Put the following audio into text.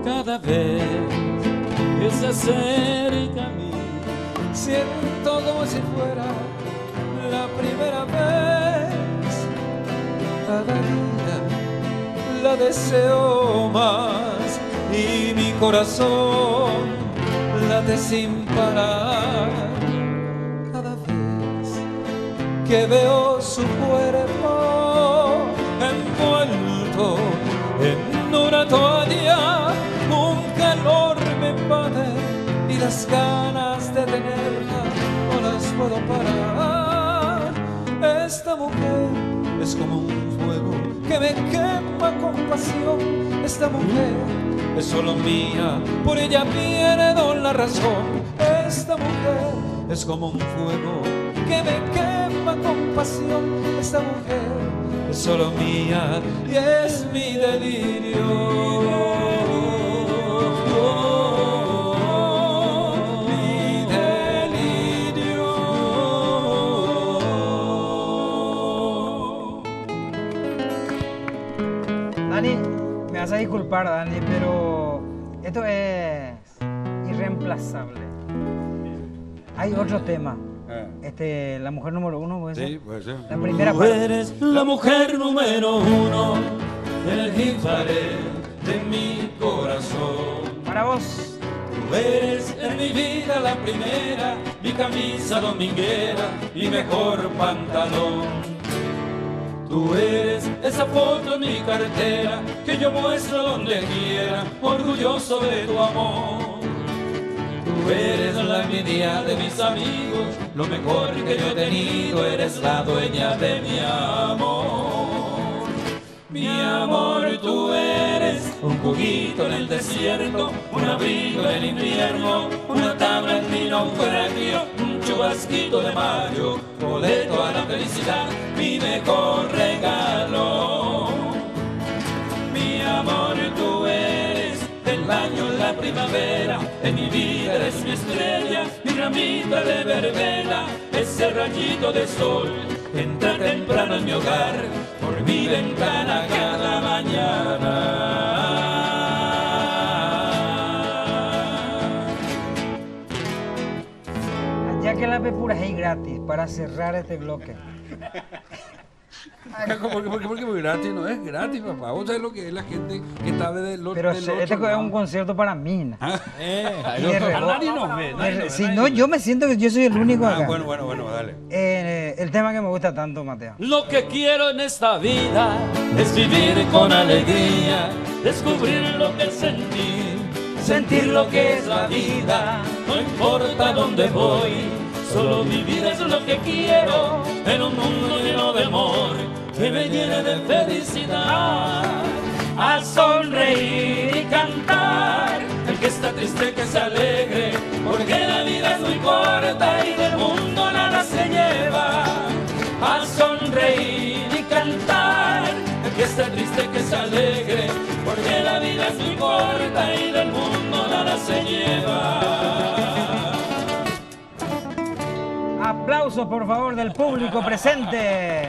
Cada vez que se acerca a mí, siento como si fuera la primera vez. Cada día la deseo más y mi corazón late sin parar. Cada vez que veo su cuerpo envuelto en una toalla, un calor me invade y las ganas de tenerla no las puedo parar. Esta mujer es como un fuego que me quema con pasión. Esta mujer es solo mía, por ella pierdo la razón. Esta mujer es como un fuego que me quema con pasión. Esta mujer es solo mía y es mi delirio. Dani, me vas a disculpar, Dani, pero esto es irreemplazable. Hay otro tema. La mujer número uno, ¿puede ser? Sí, puede ser. La primera Tú parte. eres la mujer número uno en el hit parade de mi corazón. Para vos. Tú eres en mi vida la primera, mi camisa dominguera, mi mejor pantalón. Tú eres esa foto en mi cartera que yo muestro donde quiera, orgulloso de tu amor. Tú eres la envidia de mis amigos, lo mejor que yo he tenido, eres la dueña de mi amor. Mi amor, tú eres un juguito en el desierto, un abrigo en el invierno, una tabla en mi naufragio, un chubasquito de mayo, boleto a la felicidad, mi mejor regalo. Mi amor, tú eres el año, la primavera, en mi vida eres mi estrella, mi ramita de verbena, ese rayito de sol, entra temprano en mi hogar, por mi ventana cada mañana. Ya que la pepura es gratis para cerrar este bloque. ¿Por qué muy gratis? No es gratis, papá. Vos sabés lo que es la gente que está del otro Pero lado. este es un concierto para mí. ¿No? Y de rebo- Nadie nos ve. nadie nos ve, Si nadie no, nos ve. yo me siento que yo soy el único acá. Bueno, dale. El tema que me gusta tanto, Mateo. Lo que quiero en esta vida es vivir con alegría, descubrir lo que es sentir lo que es la vida. No importa dónde voy, solo vivir es lo que quiero, en un mundo lleno de amor que me llene de felicidad. A sonreír y cantar, el que está triste que se alegre, porque la vida es muy corta y del mundo nada se lleva. A sonreír y cantar, el que está triste que se alegre, porque la vida es muy corta y del mundo nada se lleva. Aplausos, por favor, del público presente.